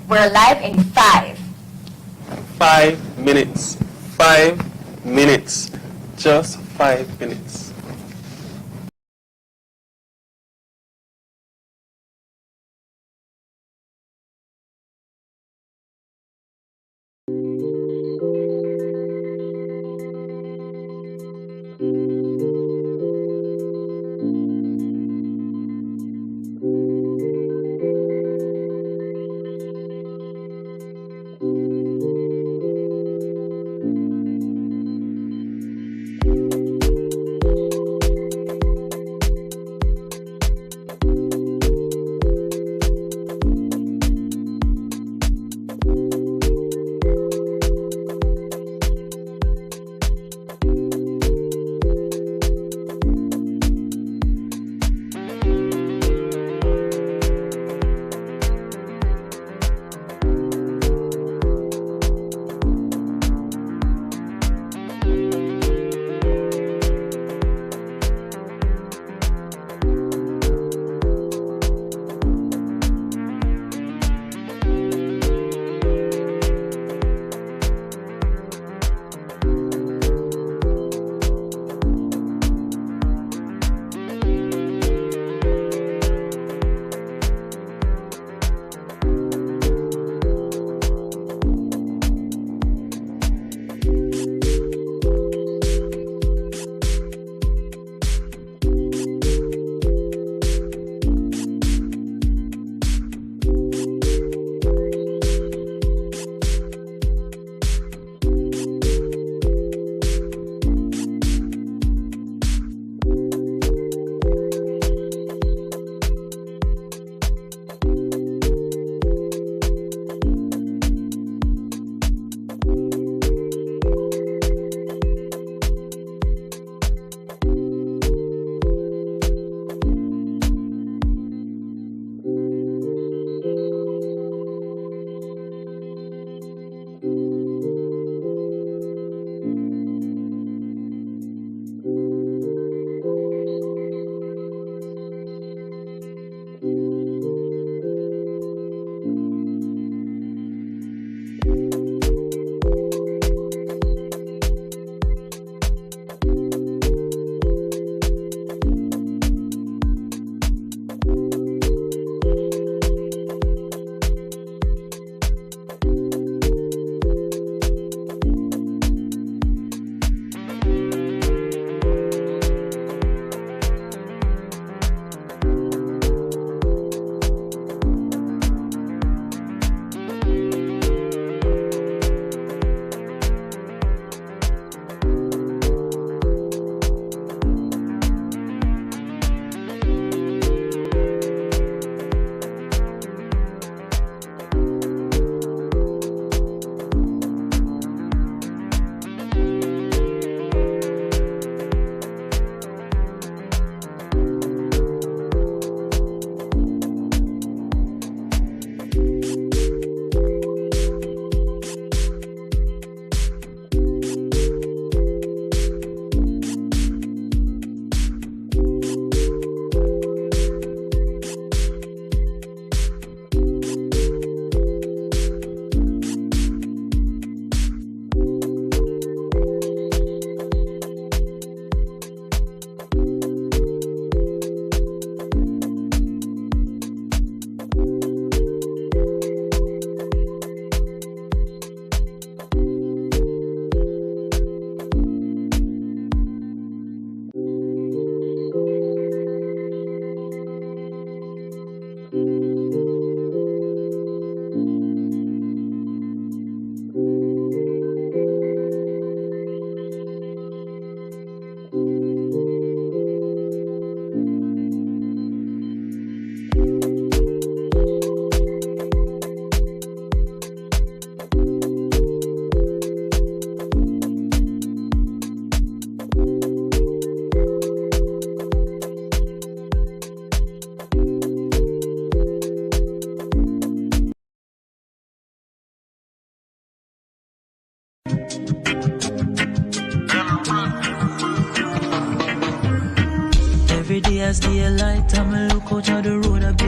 We're live in 5. 5 minutes. 5 minutes. Just 5 minutes.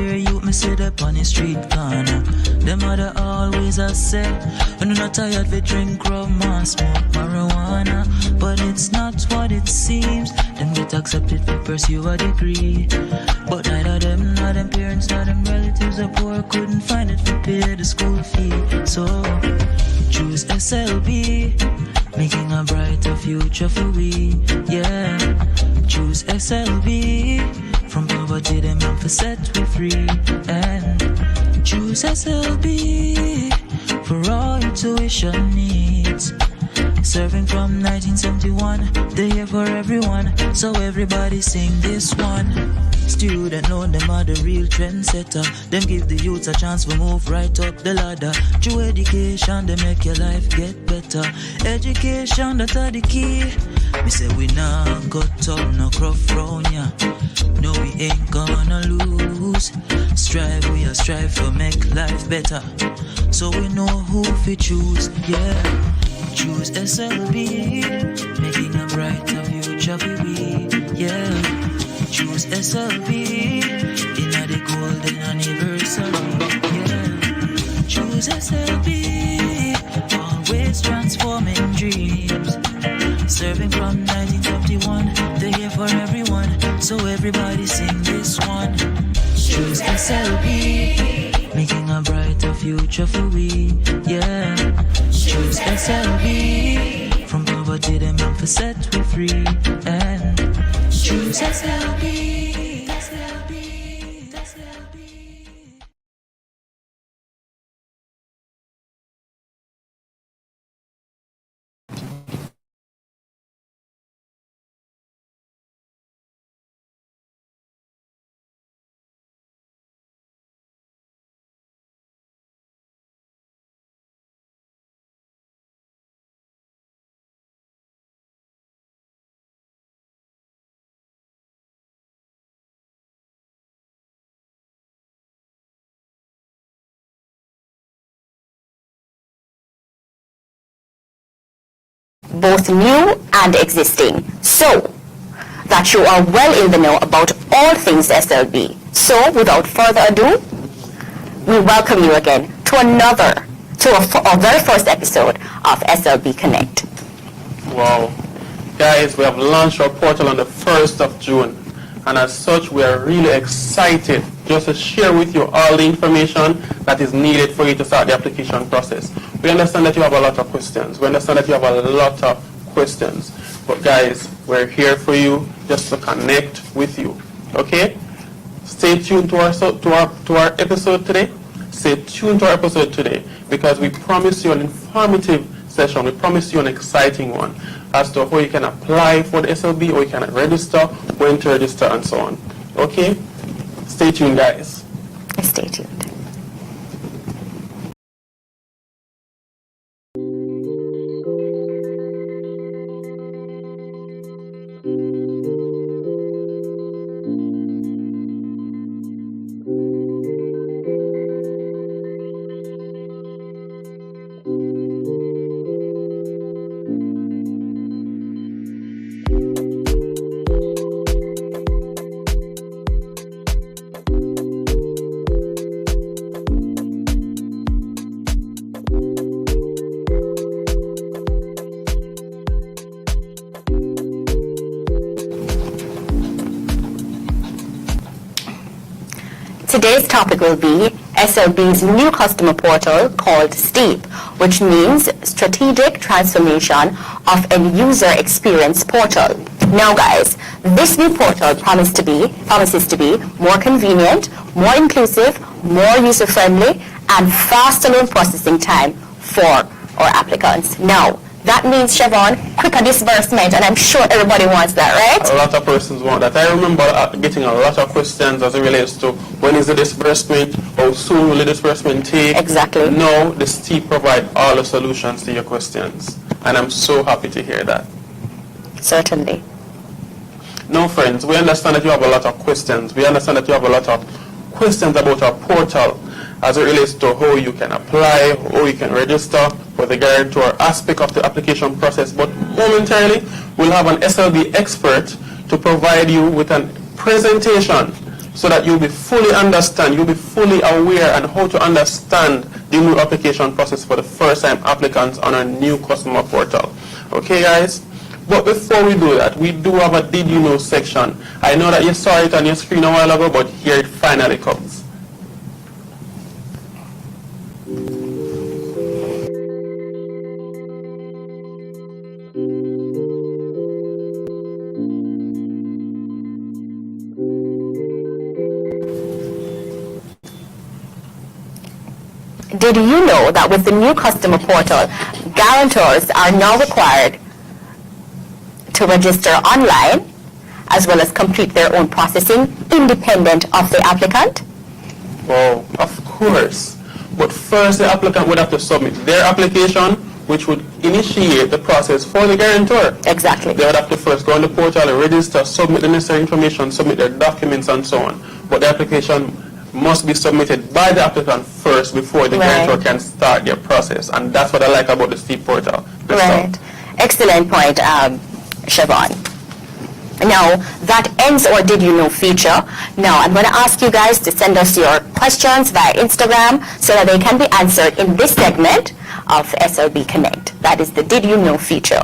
clear youth, me sit up on the street corner. Them mother always a say, when you're not tired, we drink rum and smoke marijuana. But it's not what it seems. Them get accepted to pursue a degree. But neither them, nor them parents, nor them relatives are poor, couldn't find it to pay the school fee. So choose SLB, making a brighter future for we. Yeah, choose SLB. From poverty, them young for set we free. And choose SLB for all your tuition needs. Serving from 1971, they're here for everyone. So everybody sing this one. Student loan, them are the real trendsetter. Them give the youth a chance to move right up the ladder. Through education, they make your life get better. Education, that's the key. We say we not got up, no cruff round ya. No, we ain't gonna lose. Strive, we a strive to make life better. So we know who we choose, yeah. Choose SLB, making a brighter future for we, yeah. Choose SLB, in the golden anniversary, yeah. Choose SLB, always transforming dreams. Serving from 1971, they're here for everyone. So everybody sing this one. Choose SLB, making a brighter future for we, yeah. Choose SLB, from poverty them young for set we free. And choose SLB, SLB, SLB. Both new and existing, so that you are well in the know about all things SLB. So without further ado, we welcome you again to our very first episode of SLB Connect. Wow. Guys, we have launched our portal on the 1st of June. And as such, we are really excited just to share with you all the information that is needed for you to start the application process. We understand that you have a lot of questions. But guys, we're here for you just to connect with you. Okay? Stay tuned to our episode today. Stay tuned to our episode today because we promise you an informative session. We promise you an exciting one as to how you can apply for the SLB, or you can register, when to register, and so on. Okay? Stay tuned, guys. Stay tuned. Today's topic will be SLB's new customer portal called STEEP, which means Strategic Transformation of End User Experience Portal. Now guys, this new portal promises to be more convenient, more inclusive, more user-friendly, and faster loan processing time for our applicants. Now, that means, Siobhan, quicker disbursement, and I'm sure everybody wants that, right? A lot of persons want that. I remember getting a lot of questions as it relates to when is the disbursement, how soon will the disbursement take? Exactly. No, the STEEP provide all the solutions to your questions, and I'm so happy to hear that. Certainly. Now, friends, we understand that you have a lot of questions. We understand that you have a lot of questions about our portal as it relates to how you can apply, how you can register for the guarantor aspect of the application process. But momentarily, we'll have an SLB expert to provide you with a presentation so that you'll be fully aware and how to understand the new application process for the first time applicants on our new customer portal. Okay, guys? But before we do that, we do have a Did You Know section. I know that you saw it on your screen a while ago, but here it finally comes. Did you know that with the new customer portal, guarantors are now required to register online as well as complete their own processing independent of the applicant? Well, of course. But first, the applicant would have to submit their application, which would initiate the process for the guarantor. Exactly. They would have to first go on the portal and register, submit the necessary information, submit their documents, and so on. But the application must be submitted by the applicant first before the guarantor can start their process. And that's what I like about the STEEP portal. Right. Excellent point, Siobhan. Now, that ends our Did You Know feature. Now, I'm going to ask you guys to send us your questions via Instagram so that they can be answered in this segment of SLB Connect. That is the Did You Know feature.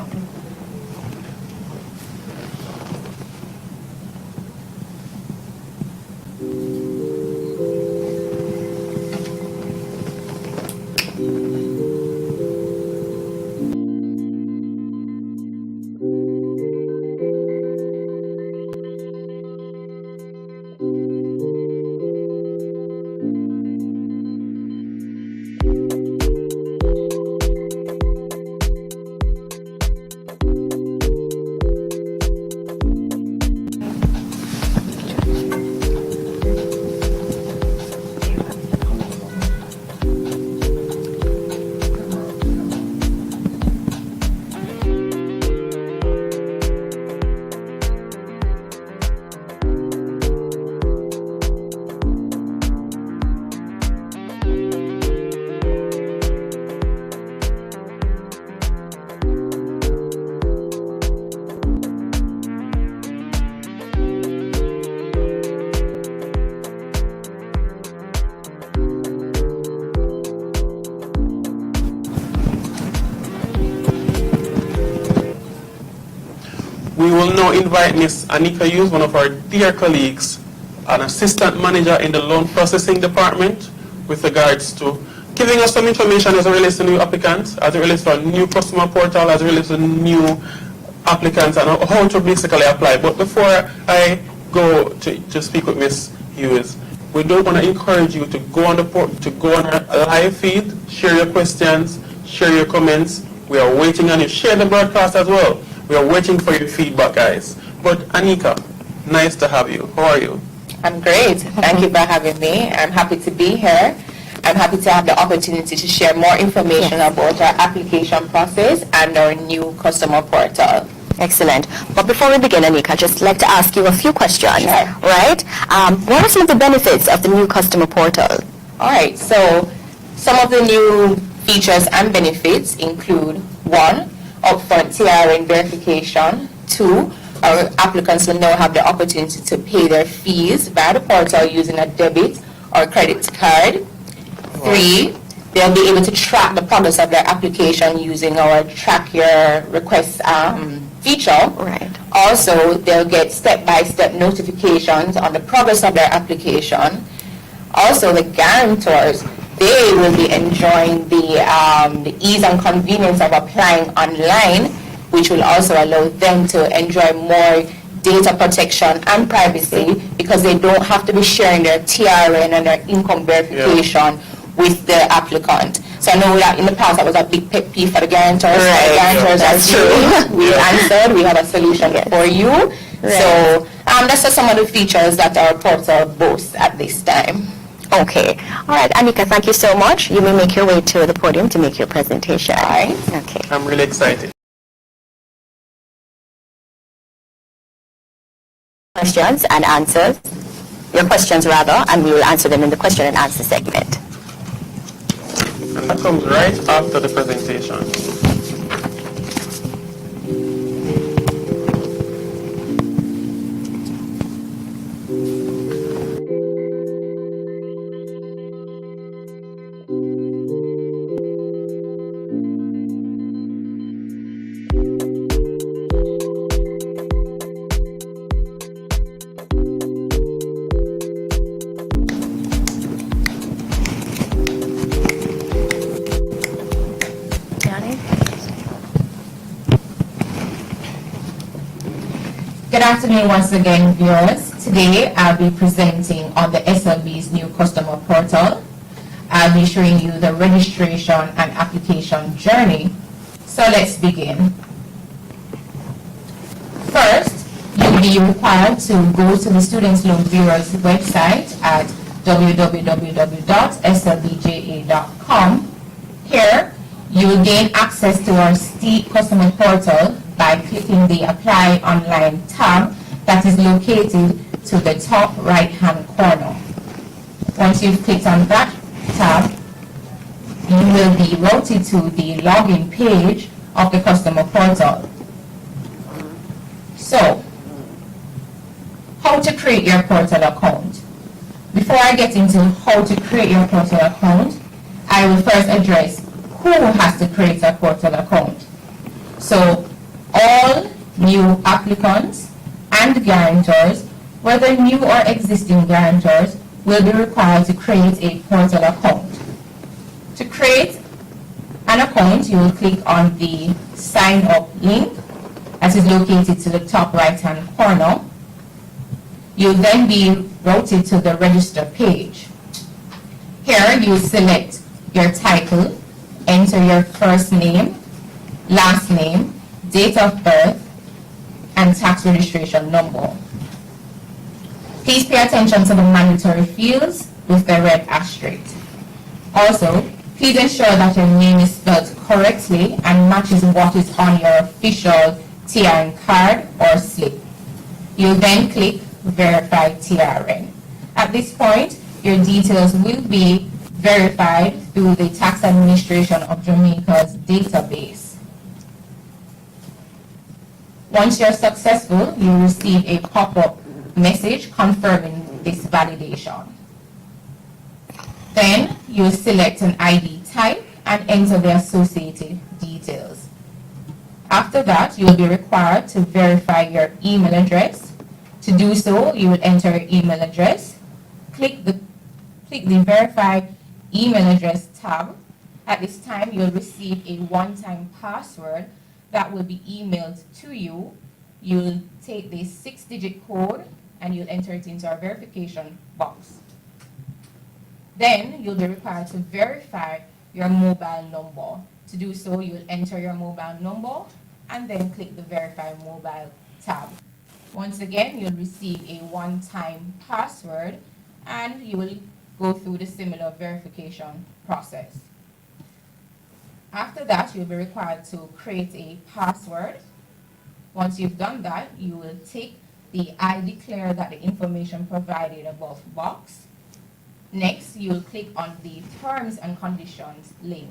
We will now invite Ms. Anika Hughes, one of our dear colleagues, an assistant manager in the loan processing department, with regards to giving us some information as it relates to new applicants, as it relates to our new customer portal, as it relates to new applicants, and how to basically apply. But before I go to speak with Ms. Hughes, we do want to encourage you to go on our live feed, share your questions, share your comments. We are waiting on you. Share the broadcast as well. We are waiting for your feedback, guys. But Anika, nice to have you. How are you? I'm great. Thank you for having me. I'm happy to be here. I'm happy to have the opportunity to share more information about our application process and our new customer portal. Excellent. But before we begin, Anika, I'd just like to ask you a few questions. Sure. Right? What are some of the benefits of the new customer portal? All right. So some of the new features and benefits include 1, upfront TRN verification. 2, our applicants will now have the opportunity to pay their fees via the portal using a debit or credit card. 3, they'll be able to track the progress of their application using our track your request feature. Right. Also, they'll get step-by-step notifications on the progress of their application. Also, the guarantors, they will be enjoying the ease and convenience of applying online, which will also allow them to enjoy more data protection and privacy because they don't have to be sharing their TRN and their income verification with the applicant. So I know that in the past that was a big pet peeve for the guarantors. Right. The guarantors That's are true. We answered. We have a solution for you. Right. So that's just some of the features that our portal boasts at this time. Okay. All right, Anika, thank you so much. You may make your way to the podium to make your presentation. All right. Okay. I'm really excited. Questions and answers. Your questions, rather, and we will answer them in the question and answer segment. And that comes right after the presentation. Good afternoon once again, viewers. Today I'll be presenting on the SLB's new customer portal. I'll be showing you the registration and application journey. So let's begin. First, you'll be required to go to the Students Loan Bureau's website at www.slbja.com. Here, you will gain access to our STEEP customer portal by clicking the Apply Online tab that is located to the top right-hand corner. Once you've clicked on that tab, you will be routed to the login page of the customer portal. So, how to create your portal account? Before I get into how to create your portal account, I will first address who has to create a portal account. So, all new applicants and guarantors, whether new or existing guarantors, will be required to create a portal account. To create an account, you will click on the Sign Up link that is located to the top right-hand corner. You'll then be routed to the Register page. Here, you select your title, enter your first name, last name, date of birth, and tax registration number. Please pay attention to the mandatory fields with the red asterisk. Also, please ensure that your name is spelled correctly and matches what is on your official TRN card or slip. You'll then click Verify TRN. At this point, your details will be verified through the Tax Administration of Jamaica's database. Once you're successful, you'll receive a pop-up message confirming this validation. Then you'll select an ID type and enter the associated details. After that, you'll be required to verify your email address. To do so, you will enter your email address, click the Verify Email Address tab. At this time, you'll receive a one-time password that will be emailed to you. You'll take the 6-digit code and you'll enter it into our verification box. Then you'll be required to verify your mobile number. To do so, you'll enter your mobile number and then click the Verify Mobile tab. Once again, you'll receive a one-time password and you will go through the similar verification process. After that, you'll be required to create a password. Once you've done that, you will take the I declare that the information provided above box. Next, you'll click on the Terms and Conditions link.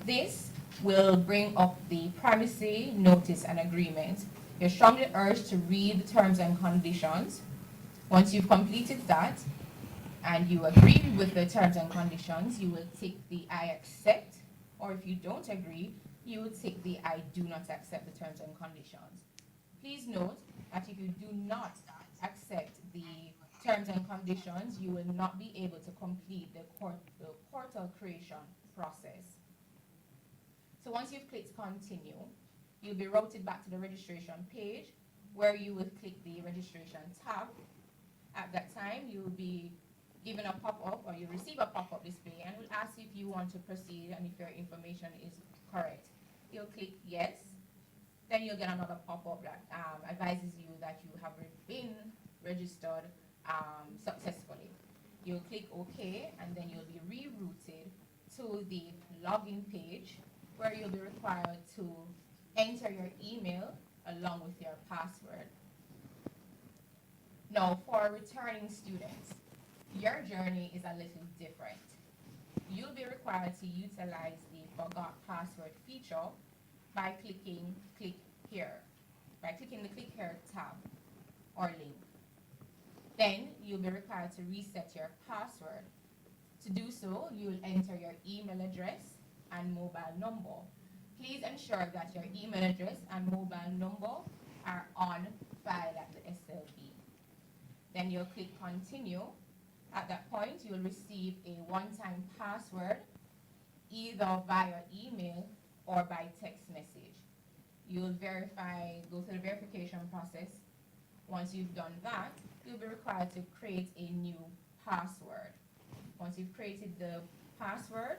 This will bring up the privacy notice and agreement. You're strongly urged to read the terms and conditions. Once you've completed that and you agree with the terms and conditions, you will take the I accept, or if you don't agree, you will take the I do not accept the terms and conditions. Please note that if you do not accept the terms and conditions, you will not be able to complete the portal creation process. So once you've clicked continue, you'll be routed back to the registration page where you will click the registration tab. At that time, you will be given a pop-up, or you receive a pop-up display, and will ask if you want to proceed and if your information is correct. You'll click yes. Then you'll get another pop-up that advises you that you have been registered successfully. You'll click OK, and then you'll be rerouted to the login page where you'll be required to enter your email along with your password. Now, for returning students, your journey is a little different. You'll be required to utilize the Forgot Password feature by clicking Click Here, by clicking the Click Here tab or link. Then you'll be required to reset your password. To do so, you will enter your email address and mobile number. Please ensure that your email address and mobile number are on file at the SLB. Then you'll click Continue. At that point, you'll receive a one-time password either via email or by text message. you will go through the verification process. Once you've done that, you'll be required to create a new password. Once you've created the password,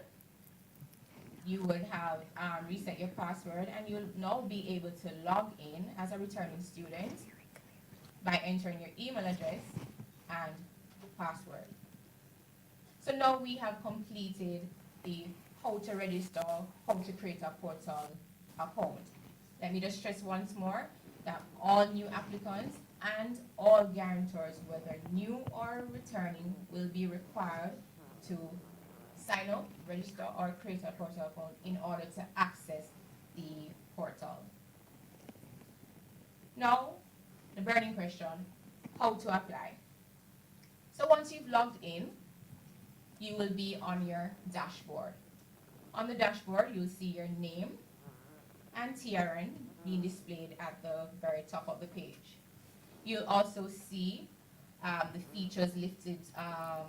you would have reset your password, and you'll now be able to log in as a returning student by entering your email address and password. So now we have completed the how to register, how to create a portal account. Let me just stress once more that all new applicants and all guarantors, whether new or returning, will be required to sign up, register, or create a portal account in order to access the portal. Now, the burning question, how to apply. So once you've logged in, you will be on your dashboard. On the dashboard, you'll see your name and TRN being displayed at the very top of the page. You'll also see the features listed,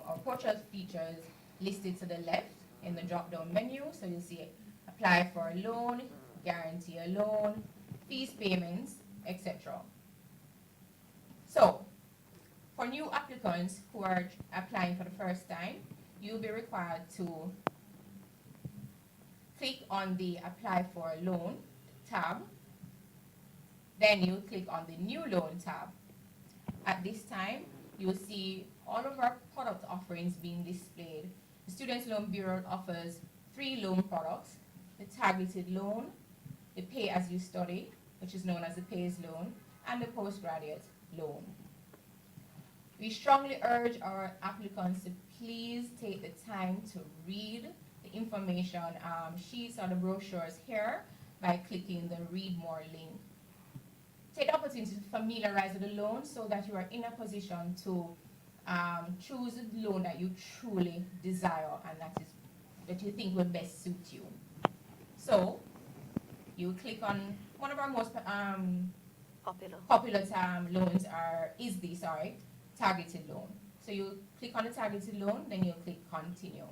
or portal features listed to the left in the drop-down menu. So you'll see apply for a loan, guarantee a loan, fees payments, etc. So for new applicants who are applying for the first time, you'll be required to click on the apply for a loan tab. Then you click on the new loan tab. At this time, you'll see all of our product offerings being displayed. The Students' Loan Bureau offers 3 loan products: the targeted loan, the pay as you study, which is known as the PAYS loan, and the postgraduate loan. We strongly urge our applicants to please take the time to read the information sheets or the brochures here by clicking the Read More link. Take the opportunity to familiarize with the loan so that you are in a position to choose the loan that you truly desire and that you think will best suit you. So you click on one of our most popular loans is the targeted loan. So you click on the targeted loan, then you click continue.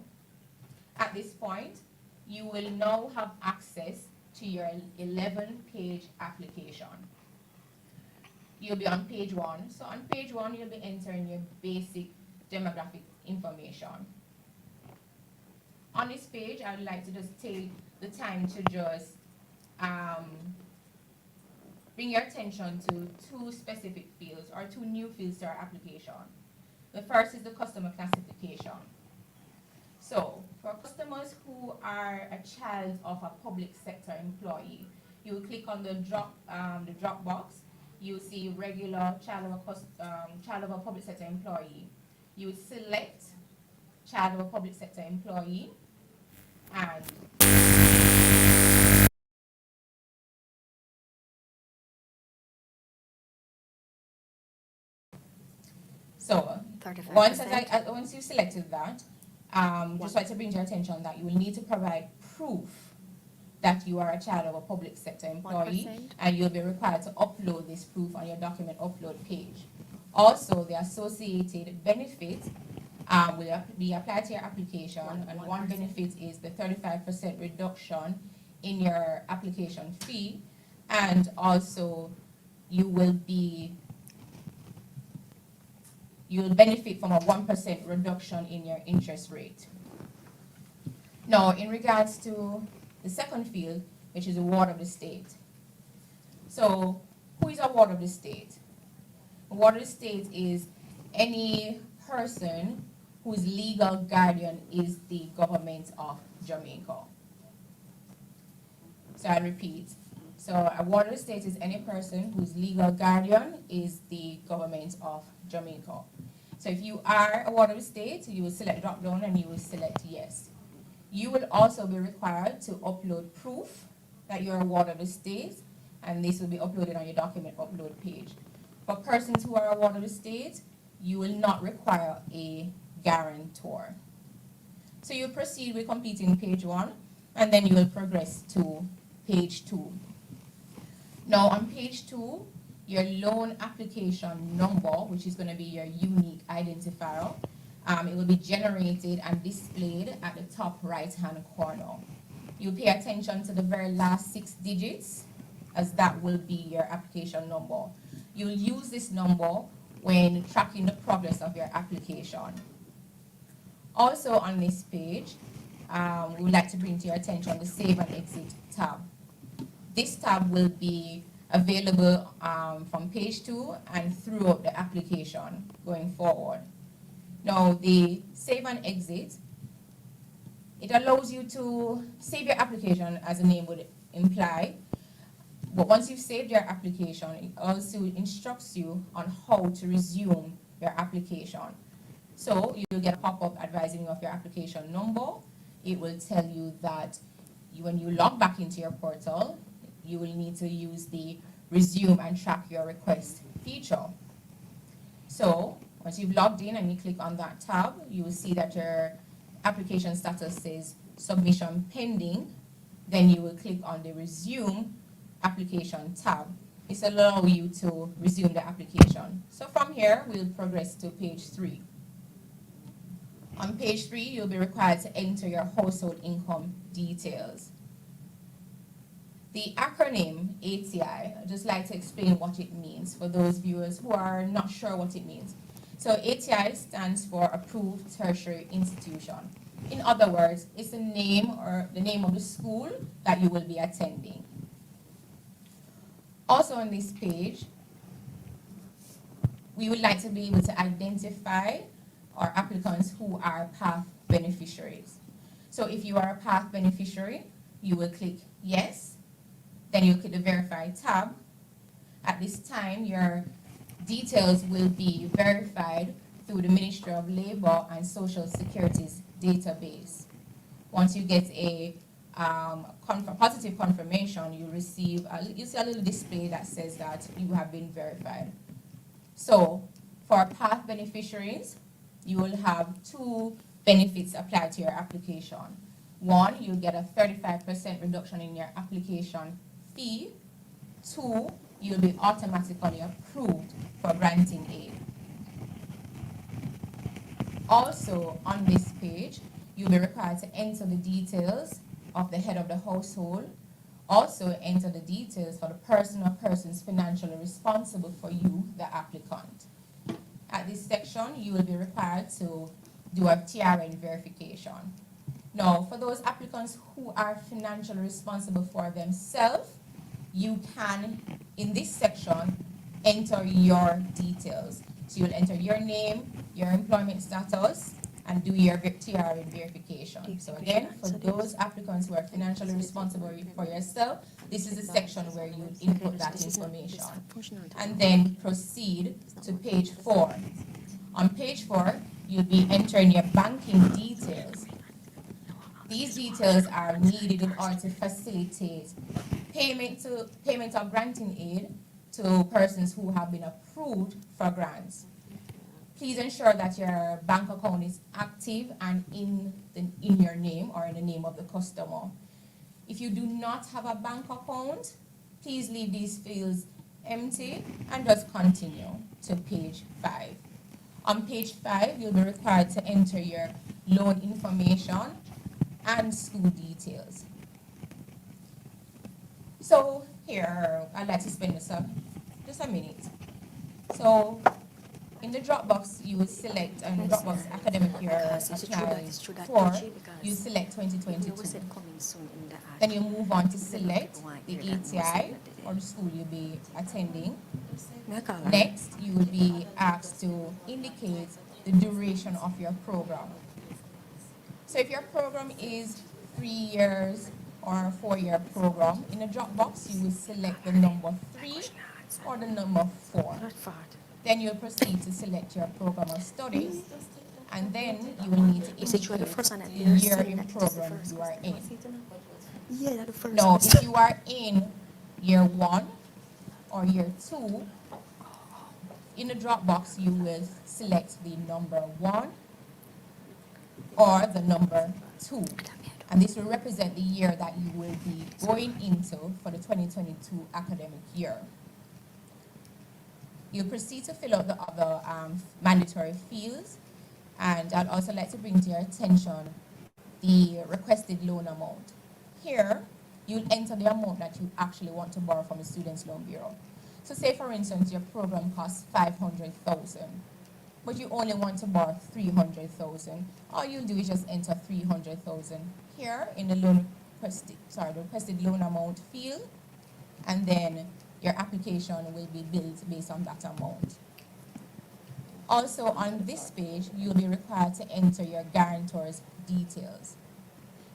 At this point, you will now have access to your 11-page application. You'll be on page 1. So on page 1, you'll be entering your basic demographic information. On this page, I would like to just take the time to just bring your attention to 2 specific fields, or 2 new fields to our application. The first is the customer classification. So for customers who are a child of a public sector employee, you will click on the drop box. You see regular child of a public sector employee. You select child of a public sector employee, and so once you selected that, just like to bring to your attention that you will need to provide proof that you are a child of a public sector employee, 1%. and you'll be required to upload this proof on your document upload page. Also, the associated benefit will be applied to your application, and one benefit is the 35% reduction in your application fee, and also you'll benefit from a 1% reduction in your interest rate. Now, in regards to the second field, which is a ward of the state. So, who is a ward of the state? A ward of the state is any person whose legal guardian is the government of Jamaica. So I repeat. So a ward of the state is any person whose legal guardian is the government of Jamaica. So if you are a ward of the state, you will select drop down and you will select yes. You will also be required to upload proof that you're a ward of the state, and this will be uploaded on your document upload page. For persons who are a ward of the state, you will not require a guarantor. So you proceed with completing page 1, and then you will progress to page 2. Now on page 2, your loan application number, which is going to be your unique identifier, it will be generated and displayed at the top right-hand corner. You pay attention to the very last 6 digits as that will be your application number. You'll use this number when tracking the progress of your application. Also on this page, we would like to bring to your attention the Save and Exit tab. This tab will be available from page 2 and throughout the application going forward. Now, the Save and Exit, it allows you to save your application, as the name would imply, but once you've saved your application, it also instructs you on how to resume your application. So you'll get a pop-up advising you of your application number. It will tell you that when you log back into your portal, you will need to use the Resume and Track Your Request feature. So once you've logged in and you click on that tab, you will see that your application status says Submission Pending. Then you will click on the Resume Application tab. This will allow you to resume the application. So from here, we'll progress to page 3. On page 3, you'll be required to enter your household income details. The acronym ATI, I'd just like to explain what it means for those viewers who are not sure what it means. So ATI stands for Approved Tertiary Institution. In other words, it's the name or the name of the school that you will be attending. Also on this page, we would like to be able to identify our applicants who are PATH beneficiaries. So if you are a PATH beneficiary, you will click Yes, then you'll click the Verify tab. At this time, your details will be verified through the Ministry of Labor and Social Security's database. Once you get a positive confirmation, you see a little display that says that you have been verified. So for PATH beneficiaries, you will have 2 benefits applied to your application. One, you'll get a 35% reduction in your application fee. 2, you'll be automatically approved for granting aid. Also, on this page, you'll be required to enter the details of the head of the household. Also, enter the details for the person or persons financially responsible for you, the applicant. At this section, you will be required to do a TRN verification. Now, for those applicants who are financially responsible for themselves, you can, in this section, enter your details. So you'll enter your name, your employment status, and do your TRN verification. So again, for those applicants who are financially responsible for yourself, this is the section where you input that information. And then proceed to page 4. On page 4, you'll be entering your banking details. These details are needed in order to facilitate payment of granting aid to persons who have been approved for grants. Please ensure that your bank account is active and in your name or in the name of the customer. If you do not have a bank account, please leave these fields empty and just continue to page 5. On page 5, you'll be required to enter your loan information and school details. So here, I'd like to spend just a minute. So in the Dropbox, you will select the Dropbox academic year apply for, you select 2022. Then you move on to select the ATI or the school you'll be attending. Next, you will be asked to indicate the duration of your program. So if your program is 3 years or a 4-year program, in the Dropbox, you will select the number 3 or the number 4. Then you'll proceed to select your program of studies, and then you will need to indicate the year in program you are in. Now, if you are in year 1 or year 2, in the Dropbox, you will select the number 1 or the number 2. And this will represent the year that you will be going into for the 2022 academic year. You'll proceed to fill out the other mandatory fields, and I'd also like to bring to your attention the requested loan amount. Here, you'll enter the amount that you actually want to borrow from the Students' Loan Bureau. So say, for instance, your program costs $500,000, but you only want to borrow $300,000. All you'll do is just enter $300,000 here in the requested loan amount field, and then your application will be built based on that amount. Also, on this page, you'll be required to enter your guarantor's details.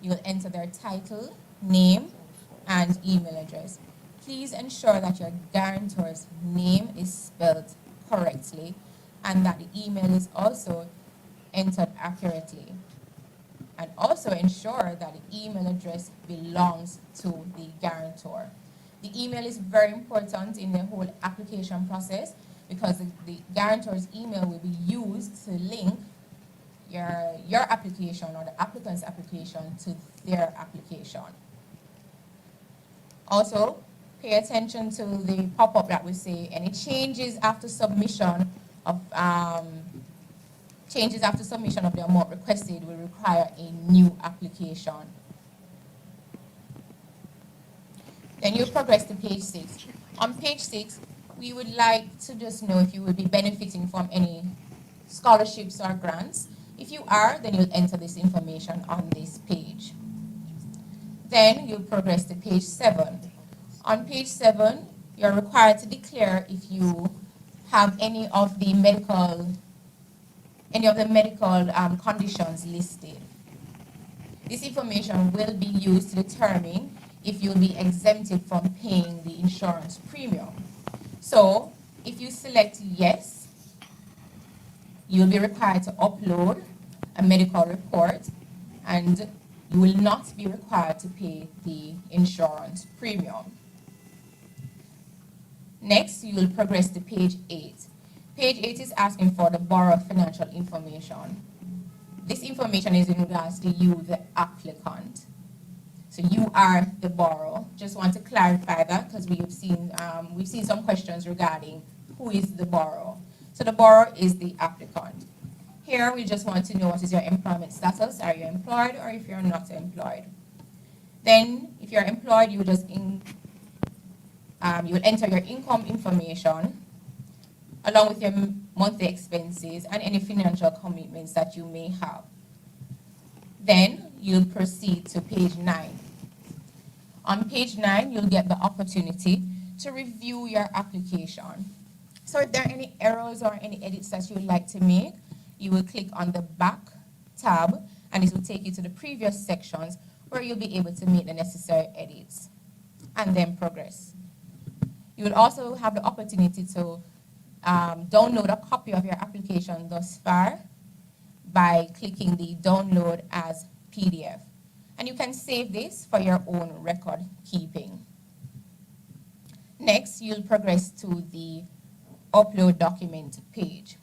You'll enter their title, name, and email address. Please ensure that your guarantor's name is spelled correctly and that the email is also entered accurately. And also ensure that the email address belongs to the guarantor. The email is very important in the whole application process because the guarantor's email will be used to link your application or the applicant's application to their application. Also, pay attention to the pop-up that will say any changes after submission of the amount requested will require a new application. Then you progress to page 6. On page 6, we would like to just know if you will be benefiting from any scholarships or grants. If you are, then you'll enter this information on this page. Then you'll progress to page 7. On page 7, you're required to declare if you have any of the medical conditions listed. This information will be used to determine if you'll be exempted from paying the insurance premium. So, if you select yes, you'll be required to upload a medical report and you will not be required to pay the insurance premium. Next, you will progress to page 8. Page 8 is asking for the borrower financial information. This information is in regards to you, the applicant. So you are the borrower. Just want to clarify that because we've seen some questions regarding who is the borrower. So the borrower is the applicant. Here we just want to know what is your employment status. Are you employed or if you're not employed? Then if you're employed, you just you will enter your income information along with your monthly expenses and any financial commitments that you may have. Then you'll proceed to page 9. On page 9, you'll get the opportunity to review your application. So if there are any errors or any edits that you would like to make, you will click on the back tab and this will take you to the previous sections where you'll be able to make the necessary edits and then progress. You will also have the opportunity to download a copy of your application thus far by clicking the download as PDF. And you can save this for your own record keeping. Next, you'll progress to the upload document page.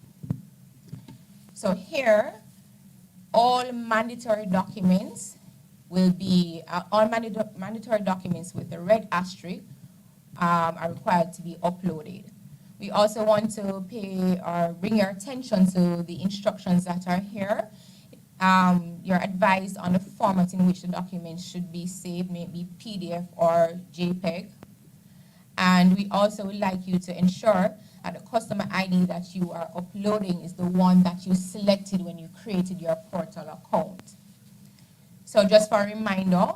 So here, all mandatory documents will be, mandatory documents with the red asterisk are required to be uploaded. We also want to pay or bring your attention to the instructions that are here. You're advised on the format in which the documents should be saved, maybe PDF or JPEG. And we also would like you to ensure that the customer ID that you are uploading is the one that you selected when you created your portal account. So just for a reminder,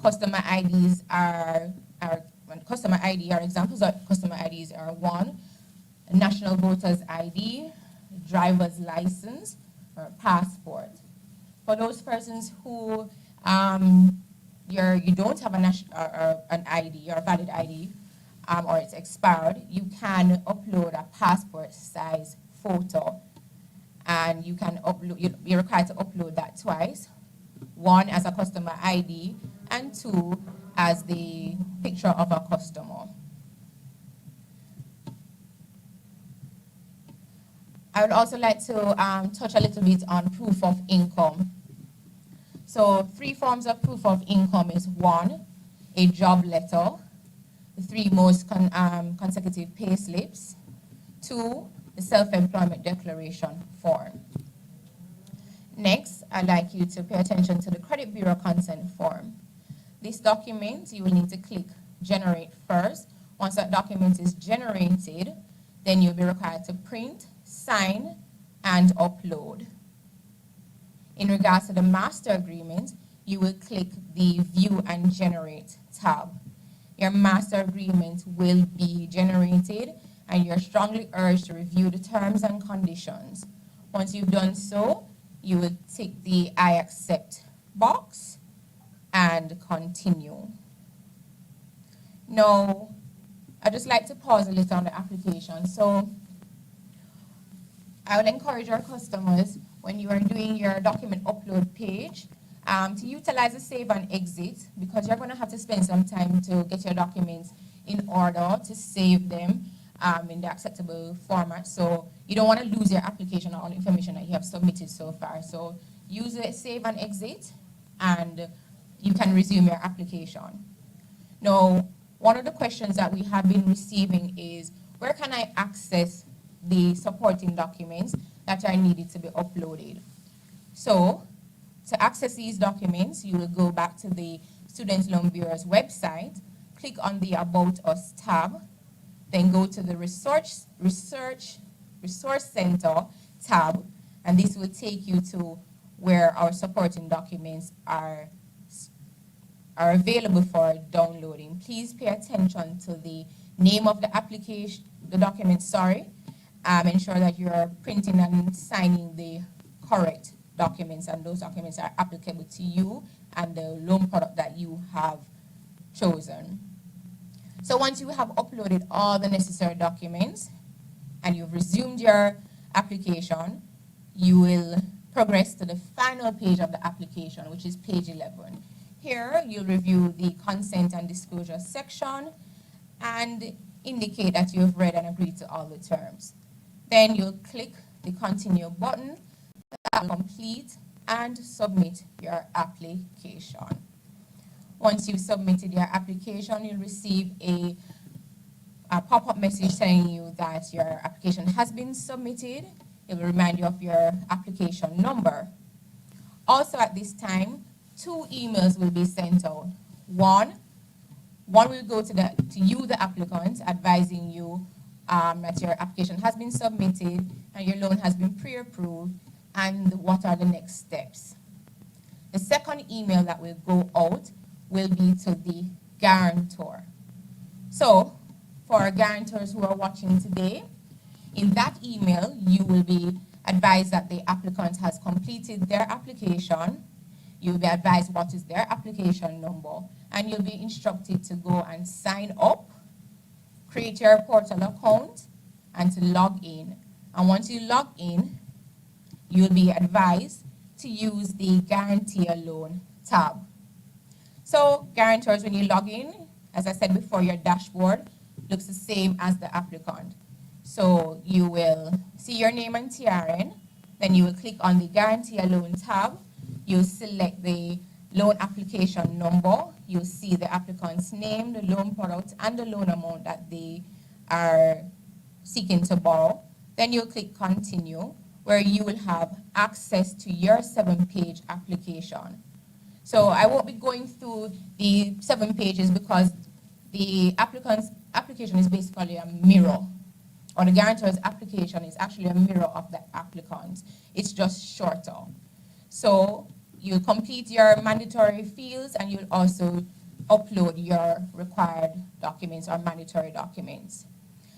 customer IDs are examples of customer IDs are 1, a national voter's ID, driver's license, or passport. For those persons who you don't have an ID or a valid ID or it's expired, you can upload a passport size photo and you can upload, you're required to upload that twice, 1 as a customer ID and 2 as the picture of a customer. I would also like to touch a little bit on proof of income. So 3 forms of proof of income is 1, a job letter, the 3 most consecutive pay slips, 2, the self-employment declaration form. Next, I'd like you to pay attention to the credit bureau consent form. this document, you will need to click Generate first. Once that document is generated, then you'll be required to print, sign, and upload. In regards to the master agreement, you will click the View and Generate tab. Your master agreement will be generated, and you're strongly urged to review the terms and conditions. Once you've done so, you will tick the I accept box and continue. Now, I'd just like to pause a little on the application. So I would encourage our customers, when you are doing your document upload page, to utilize the save and exit, because you're going to have to spend some time to get your documents in order to save them in the acceptable format. So you don't want to lose your application or all the information that you have submitted so far. So use the save and exit, and you can resume your application. Now, one of the questions that we have been receiving is, where can I access the supporting documents that are needed to be uploaded? So, to access these documents, you will go back to the Student Loan Bureau's website, click on the About Us tab, then go to the Resource Center tab, and this will take you to where our supporting documents are available for downloading. Please pay attention to the name of the application, the document, ensure that you're printing and signing the correct documents, and those documents are applicable to you and the loan product that you have chosen. So once you have uploaded all the necessary documents and you've resumed your application, you will progress to the final page of the application, which is page 11. Here, you'll review the consent and disclosure section and indicate that you have read and agreed to all the terms. Then you'll click the continue button, complete, and submit your application. Once you've submitted your application, you'll receive a pop-up message telling you that your application has been submitted. It will remind you of your application number. Also at this time, 2 emails will be sent out. One will go to you, the applicant, advising you that your application has been submitted and your loan has been pre-approved, and what are the next steps. The second email that will go out will be to the guarantor. So, for our guarantors who are watching today, in that email, you will be advised that the applicant has completed their application. You'll be advised what is their application number, and you'll be instructed to go and sign up, create your portal account, and to log in. And once you log in, you'll be advised to use the Guarantee a Loan tab. So, guarantors, when you log in, as I said before, your dashboard looks the same as the applicant. So, you will see your name and TRN, then you will click on the Guarantee a Loan tab. You'll select the loan application number. You'll see the applicant's name, the loan product, and the loan amount that they are seeking to borrow. Then you'll click Continue, where you will have access to your 7-page application. So I won't be going through the 7 pages because the applicant's application is basically a mirror, or the guarantor's application is actually a mirror of the applicant. It's just shorter. So you'll complete your mandatory fields, and you'll also upload your required documents or mandatory documents.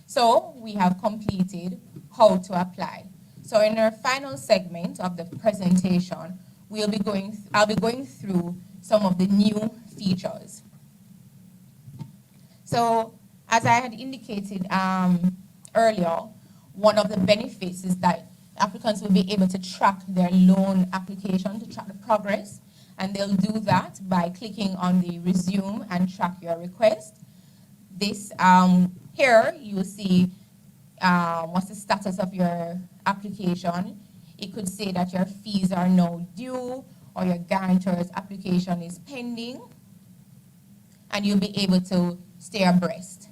So we have completed how to apply. So in our final segment of the presentation, I'll be going through some of the new features. So as I had indicated earlier, one of the benefits is that applicants will be able to track their loan application, to track the progress, and they'll do that by clicking on the resume and track your request. This here you will see what's the status of your application. It could say that your fees are now due, or your guarantor's application is pending, and you'll be able to stay abreast.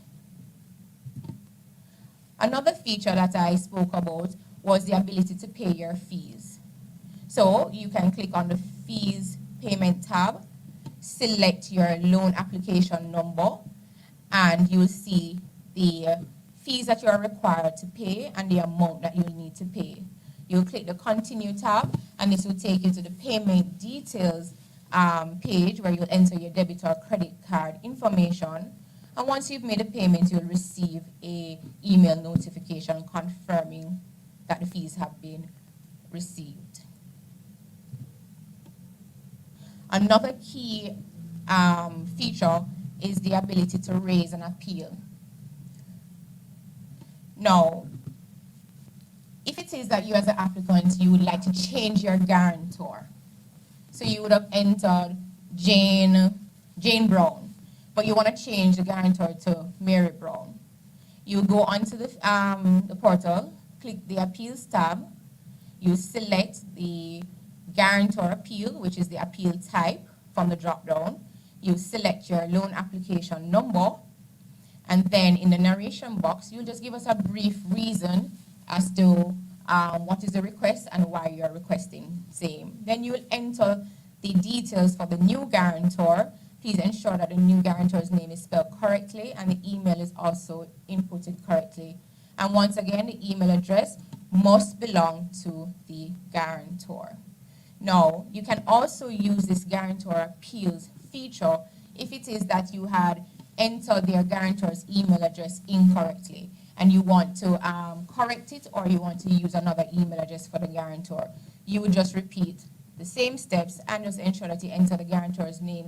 Another feature that I spoke about was the ability to pay your fees. So you can click on the Fees Payment tab, select your loan application number, and you will see the fees that you are required to pay and the amount that you'll need to pay. You'll click the Continue tab, and this will take you to the Payment Details page where you'll enter your debit or credit card information. And once you've made a payment, you'll receive an email notification confirming that the fees have been received. Another key feature is the ability to raise an appeal. Now, if it is that you as an applicant, you would like to change your guarantor, so you would have entered Jane Brown, but you want to change the guarantor to Mary Brown. You go onto the portal, click the Appeals tab, you select the Guarantor Appeal, which is the appeal type from the drop-down. You select your loan application number, and then in the narration box, you'll just give us a brief reason as to what is the request and why you're requesting same. Then you will enter the details for the new guarantor. Please ensure that the new guarantor's name is spelled correctly and the email is also inputted correctly. And once again, the email address must belong to the guarantor. Now, you can also use this Guarantor Appeals feature if it is that you had entered their guarantor's email address incorrectly and you want to correct it, or you want to use another email address for the guarantor. You would just repeat the same steps and just ensure that you enter the guarantor's name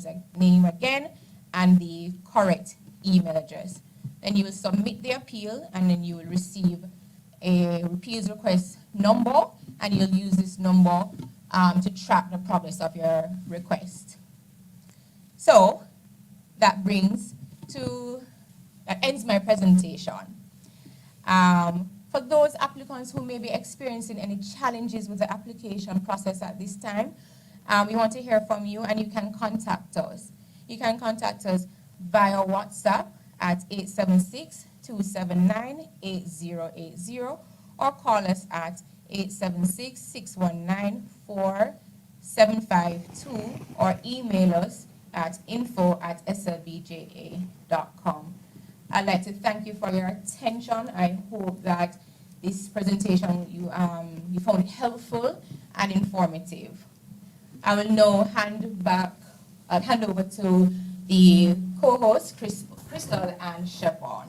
again and the correct email address. Then you will submit the appeal, and then you will receive a appeals request number, and you'll use this number to track the progress of your request. So that ends my presentation. For those applicants who may be experiencing any challenges with the application process at this time, we want to hear from you, and you can contact us. You can contact us via WhatsApp at 876-279-8080 or call us at 876-619-4752 or email us at info@slbja.com. I'd like to thank you for your attention. I hope that this presentation you found it helpful and informative. I will now hand over to the co-hosts, Crystal and Siobhan.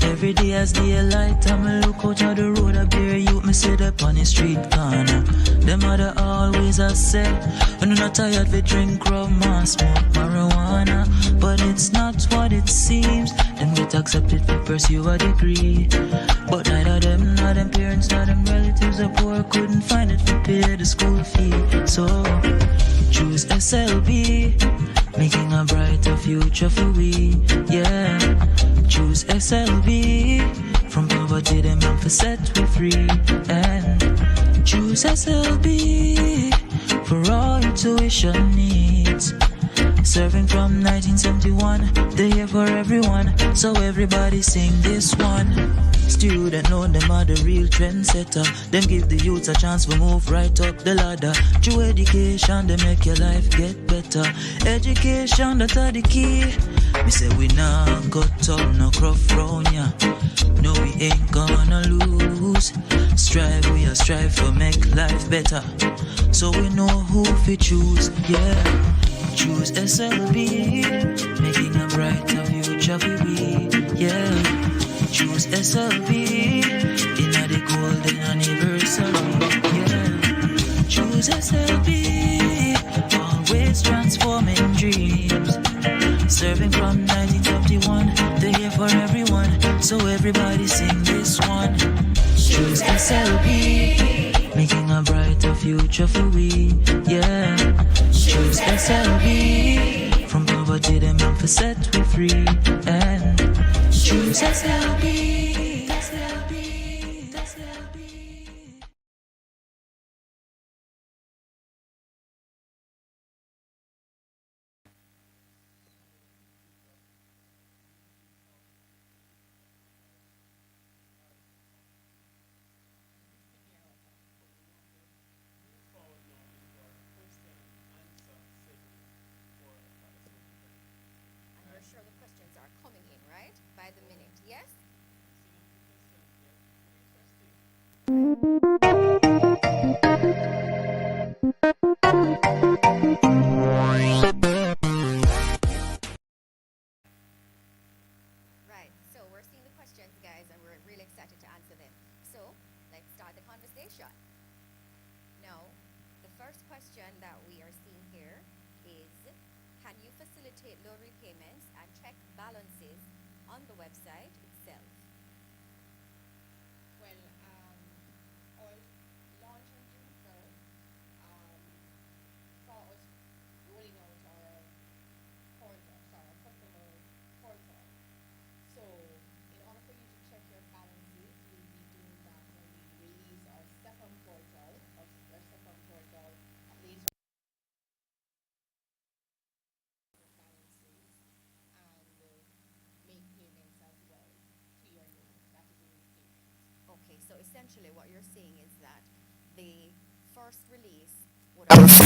Every day as daylight, I'm a look out of the road, I bear you, me sit up on the street corner. Them other always I say, when you're not tired, we drink rum and smoke marijuana. But it's not what it seems, them get accepted to pursue a degree. But neither them, nor them parents, nor them relatives are poor, couldn't find it to pay the school fee. So, choose SLB, making a brighter future for we, yeah. Choose SLB, from poverty them and for set we free. And choose SLB, for all your tuition needs. Serving from 1971, they're here for everyone, so everybody sing this one. Student loan, them are the real trendsetter. Them give the youth a chance to move right up the ladder. Through education, they make your life get better. Education, that's the key. We say we nah go turn no cruff round ya. No, we ain't gonna lose. Strive, we a strive for make life better. So we know who we choose, yeah. Choose SLB, making a brighter future for we, yeah. Choose SLB, in the golden anniversary, yeah. Choose SLB, always transforming dreams. Serving from 1971, they're here for everyone, so everybody sing this one. Choose SLB, making a brighter future for we, yeah. Choose SLB, from poverty them and for set we free. And choose SLB, SLB, SLB. Right, so we're seeing the questions, guys, and we're really excited to answer them. So, let's start the conversation. Now, the first question that we are seeing here is, can you facilitate loan repayments and check balances on the website itself? Well, our launch on June 1st saw us rolling out our customer portal. So, in order for you to check your balances, you'll be doing that when we release our second portal, later balances and make payments as well to your loan. That is a repayment. Okay, so essentially what you're saying is that the first release would comes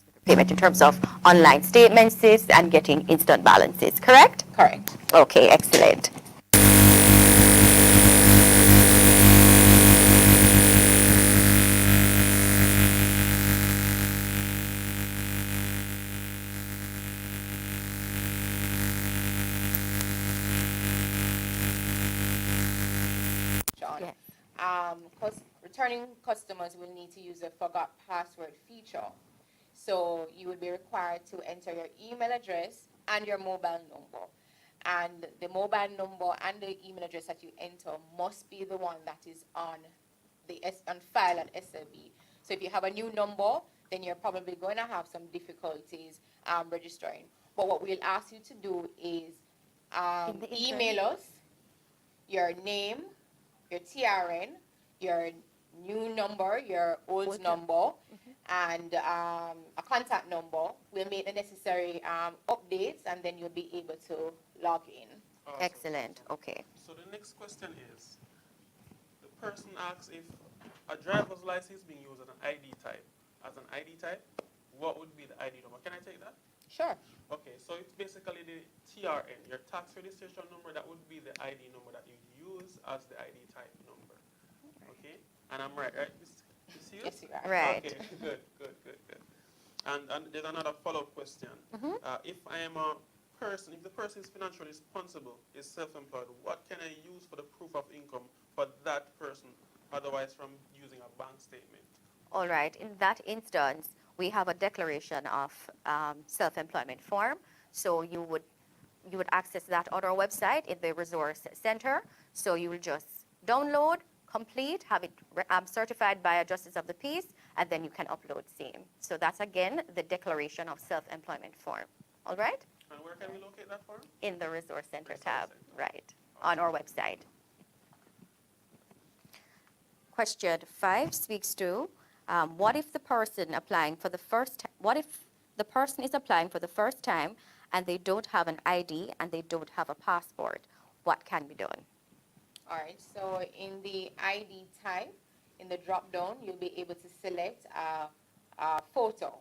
with repayment in terms of online statements and getting instant balances, correct? Correct. Okay, excellent. Sean. Yes. Returning customers will need to use the forgot password feature. So you will be required to enter your email address and your mobile number. And the mobile number and the email address that you enter must be the one that is on file at SLB. So if you have a new number, then you're probably going to have some difficulties registering. But what we'll ask you to do is In the interim. email us your name, your TRN, your new number, your old number, and a contact number. We'll make the necessary updates, and then you'll be able to log in. Awesome. Excellent, okay. So the next question is, the person asks if a driver's license being used as an ID type. What would be the ID number? Can I take that? Sure. Okay, so it's basically the TRN, your tax registration number. That would be the ID number that you use as the ID type number. Okay, and I'm right? You see it? Yes, you are. Right. Okay, good. And there's another follow-up question. If I am a person, if the person is financially responsible, is self-employed, what can I use for the proof of income for that person, otherwise from using a bank statement? All right, in that instance, we have a declaration of self-employment form. So you would access that on our website in the resource center. So you will just download, complete, have it certified by a justice of the peace, and then you can upload same. So that's again the declaration of self-employment form. All right? And where can we locate that form? In the resource center Resource tab, center. right, on our website. Question 5 speaks to what if the person applying for the first what if the person is applying for the first time and they don't have an ID and they don't have a passport? What can be done? All right. So in the ID type, in the drop-down, you'll be able to select a photo.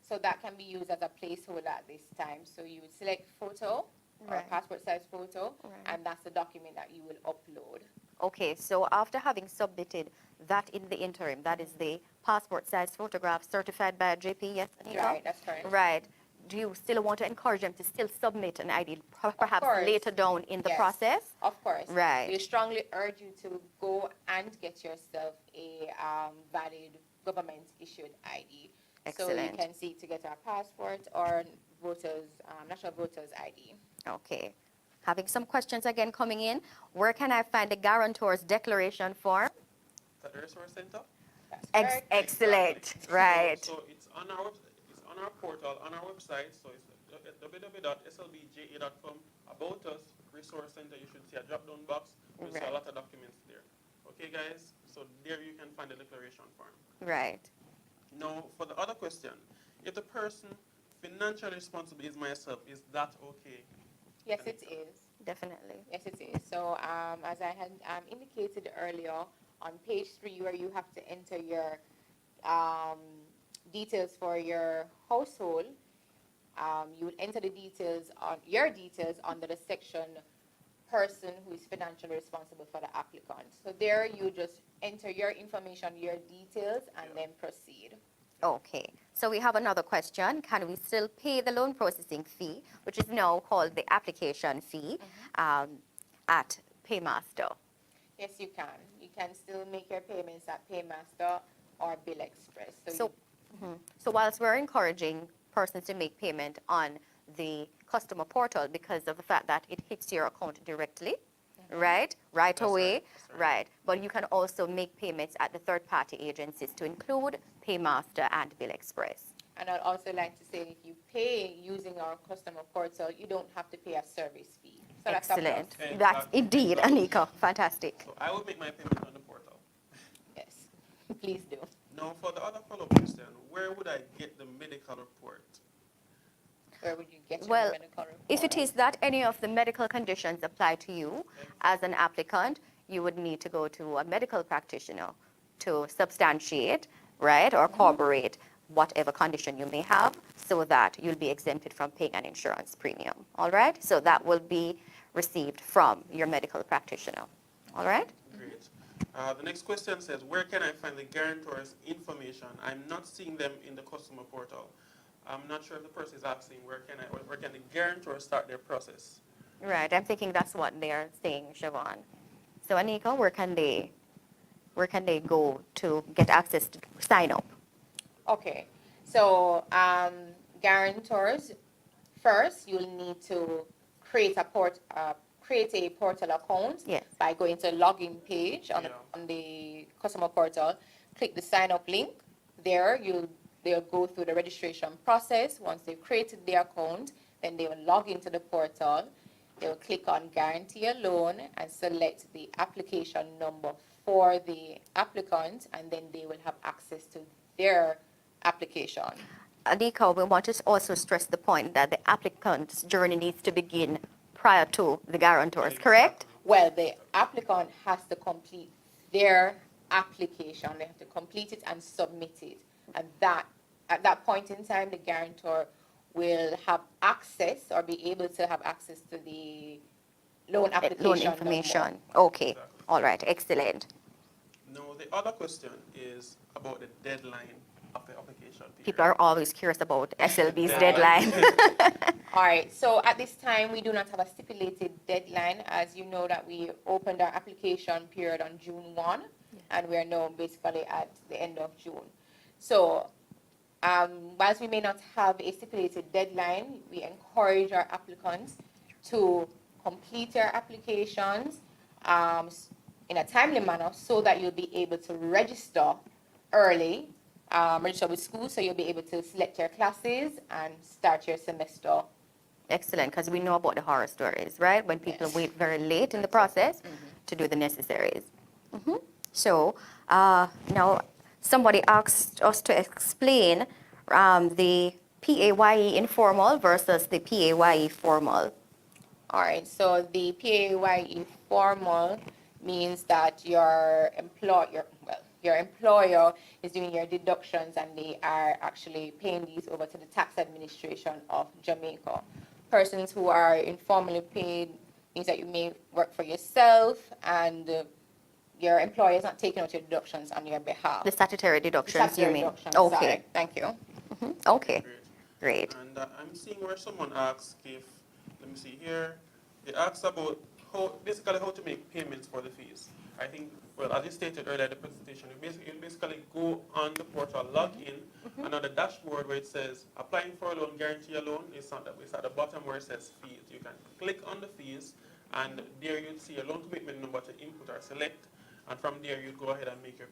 So that can be used as a placeholder at this time. So you would select photo, or Right. passport size photo, Right. and that's the document that you will upload. Okay, so after having submitted that in the interim, that is the passport size photograph certified by a JP, yes, Anita? Right, that's correct. Right. Do you still want to encourage them to still submit an ID, perhaps course. later down in the Yes. process? Of course. Right. We strongly urge you to go and get yourself a valid government-issued ID. So you Excellent. can seek to get a passport or national voters ID. Okay. Having some questions again coming in. Where can I find the guarantor's declaration form? Is that the resource center? That's correct. Excellent. Exactly. Right. So it's on our portal, on our website. So it's www.slbja.com. About us, resource center. You should see a drop-down box. You'll see a Right. lot of documents there. Okay, guys. So there you can find the declaration form. Right. Now, for the other question, if the person financially responsible is myself, is that okay? Yes, it is. Definitely. Yes, it is. So as I had indicated earlier, on page 3 where you have to enter your details for your household, you will enter the details on your details under the section person who is financially responsible for the applicant. So there you just enter your information, your details, and then proceed. Okay, so we have another question. Can we still pay the loan processing fee, which is now called the application fee, at Paymaster? Yes, you can. You can still make your payments at Paymaster or Bill Express. So whilst we're encouraging persons to make payment on the customer portal because of the fact that it hits your account directly, right That's away, right, that's right. but you can also make payments at the third-party agencies to include Paymaster and Bill Express. And I'd also like to say, if you pay using our customer portal, you don't have to pay a service fee. So that's a plus. Excellent. Exactly. That's indeed, Anika, fantastic. So I will make my payment on the portal. Yes, please do. Now, for the other follow-up question, where would I get the medical report? Where would you get your Well, medical report? if it is that any of the medical conditions apply to you as an applicant, you would need to go to a medical practitioner to substantiate, right, or corroborate whatever condition you may have so that you'll be exempted from paying an insurance premium, all right? So that will be received from your medical practitioner, all right? Great. The next question says, where can I find the guarantor's information? I'm not seeing them in the customer portal. I'm not sure if the person is asking where can the guarantor start their process? Right, I'm thinking that's what they're saying, Siobhan. So Anika, where can they go to get access to sign up? Okay, so guarantors, first you'll need to create a portal account Yes. by going to the login page on, Yeah. on the customer portal. Click the sign up link. There they'll go through the registration process. Once they've created their account, then they will log into the portal. They will click on guarantee a loan and select the application number for the applicant, and then they will have access to their application. Anika, we want to also stress the point that the applicant's journey needs to begin prior to the guarantors, correct? Well, the applicant has to complete their application. They have to complete it and submit it. And at that point in time, the guarantor will have access or be able to have access to the loan application Loan information. number. Okay, Exactly. all right, excellent. Now, the other question is about the deadline of the application period. People are always curious about SLB's Deadline. deadline. All right, so at this time, we do not have a stipulated deadline. As you know that we opened our application period on June 1, and we're now basically at the end of June. So whilst we may not have a stipulated deadline, we encourage our applicants to complete their applications in a timely manner so that you'll be able to register early, register with school, so you'll be able to select your classes and start your semester. Excellent, because we know about the horror stories, right? When people Yes. wait very late in the process to do the necessaries. So now somebody asked us to explain the PAYE informal versus the PAYE formal. All right, so the PAYE formal means that your employer is doing your deductions and they are actually paying these over to the tax administration of Jamaica. Persons who are informally paid means that you may work for yourself and your employer is not taking out your deductions on your behalf. The statutory deductions, Statutory you mean? deductions, Okay, sorry. Thank you. okay, Great. great. And I'm seeing where someone asks if, let me see here, they asked about how to make payments for the fees. I think, well, as you stated earlier in the presentation, you basically go on the portal, log in, and on the dashboard where it says applying for a loan, guarantee a loan, it's at the bottom where it says fees. You can click on the fees, and there you'd see a loan commitment number to input or select, and from there you go ahead and make your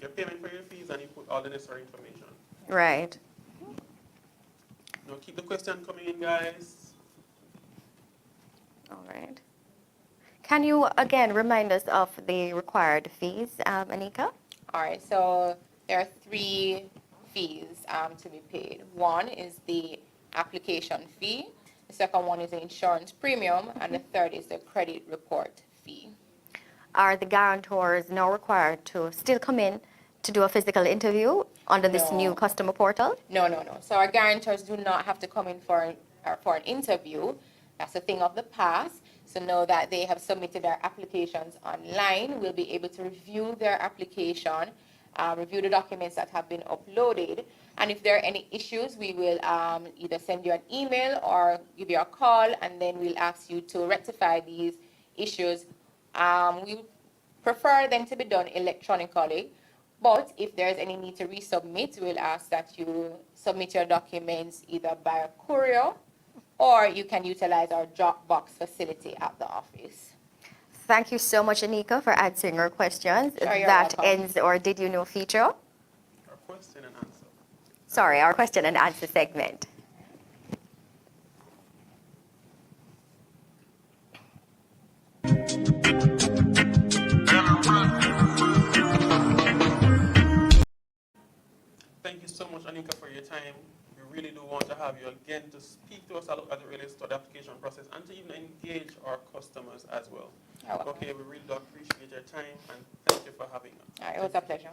payment for your fees, and you put all the necessary information. Right. Now keep the question coming in, guys. All right. Can you again remind us of the required fees, Anika? All right, so there are 3 fees to be paid. One is the application fee, the second one is the insurance premium, and the third is the credit report fee. Are the guarantors now required to still come in to do a physical interview under this No. new customer portal? No. So our guarantors do not have to come in for an interview. That's a thing of the past. So now that they have submitted their applications online, we'll be able to review their application, review the documents that have been uploaded. And if there are any issues, we will either send you an email or give you a call, and then we'll ask you to rectify these issues. We prefer them to be done electronically, but if there's any need to resubmit, we'll ask that you submit your documents either by a courier, or you can utilize our Dropbox facility at the office. Thank you so much, Anika, for answering our questions. Sure, you're That welcome. ends our Did You Know feature. Our question and answer. Sorry, our question and answer segment. Thank you so much, Anika, for your time. We really do want to have you again to speak to us as it relates to the application process and to even engage our customers as well. You're welcome. Okay, we really do appreciate your time and thank you for having us. All right, it was a pleasure.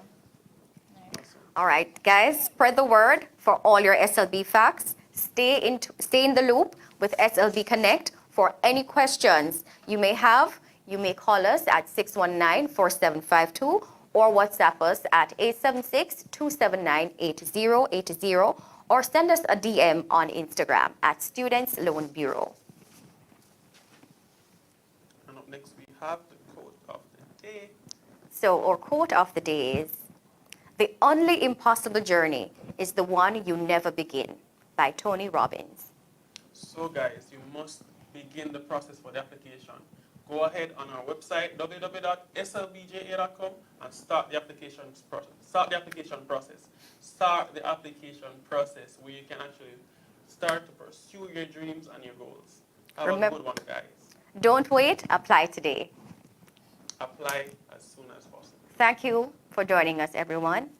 Awesome. All right, guys, spread the word for all your SLB facts. Stay in the loop with SLB Connect. For any questions you may have, you may call us at 619-4752 or WhatsApp us at 876-279-8080 or send us a DM on Instagram at Students Loan Bureau. And up next we have the quote of the day. So our quote of the day is, "The only impossible journey is the one you never begin," by Tony Robbins. So guys, you must begin the process for the application. Go ahead on our website, www.slbja.com, and start the application process. Start the application process where you can actually start to pursue your dreams and your goals. Have a good one, guys. Don't wait, apply today. Apply as soon as possible. Thank you for joining us, everyone.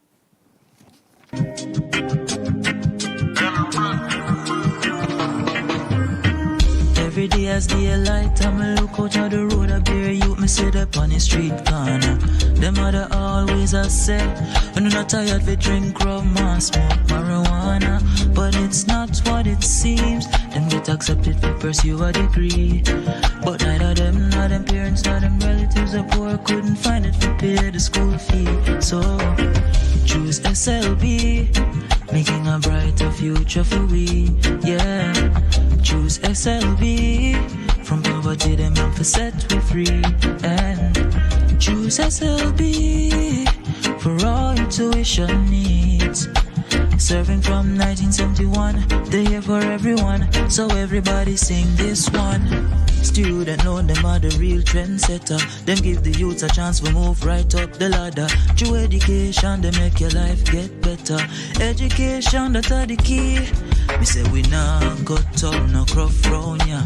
Every day as daylight, I'm a look out of the road, I bear you, me sit up on the street corner. Them mother always a say, when you're not tired, we drink rum and smoke marijuana. But it's not what it seems, them get accepted to pursue a degree. But neither them, nor them parents, nor them relatives are poor, couldn't find it to pay the school fee. So, choose SLB, making a brighter future for we, yeah. Choose SLB, from poverty them young for set we free. And choose SLB, for all your tuition needs. Serving from 1971, they're here for everyone, so everybody sing this one. Student loan, them are the real trendsetter. Them give the youth a chance to move right up the ladder. Through education, they make your life get better. Education, that's the key. We say we nah go turn no cruff round ya.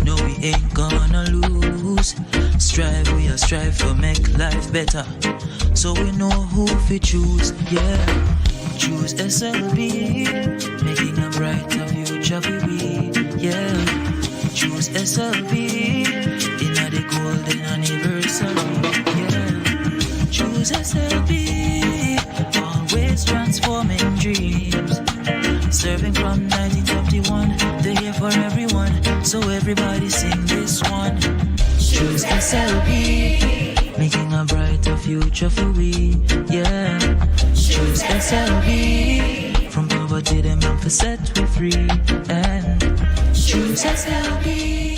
No, we ain't gonna lose. Strive, we a strive to make life better. So we know who we choose, yeah. Choose SLB, making a brighter future for we, yeah. Choose SLB, in the golden anniversary, yeah. Choose SLB, always transforming dreams. Serving from 1971, they're here for everyone, so everybody sing this one. Choose SLB, making a brighter future for we, yeah. Choose SLB, from poverty them young for set we free. And choose SLB.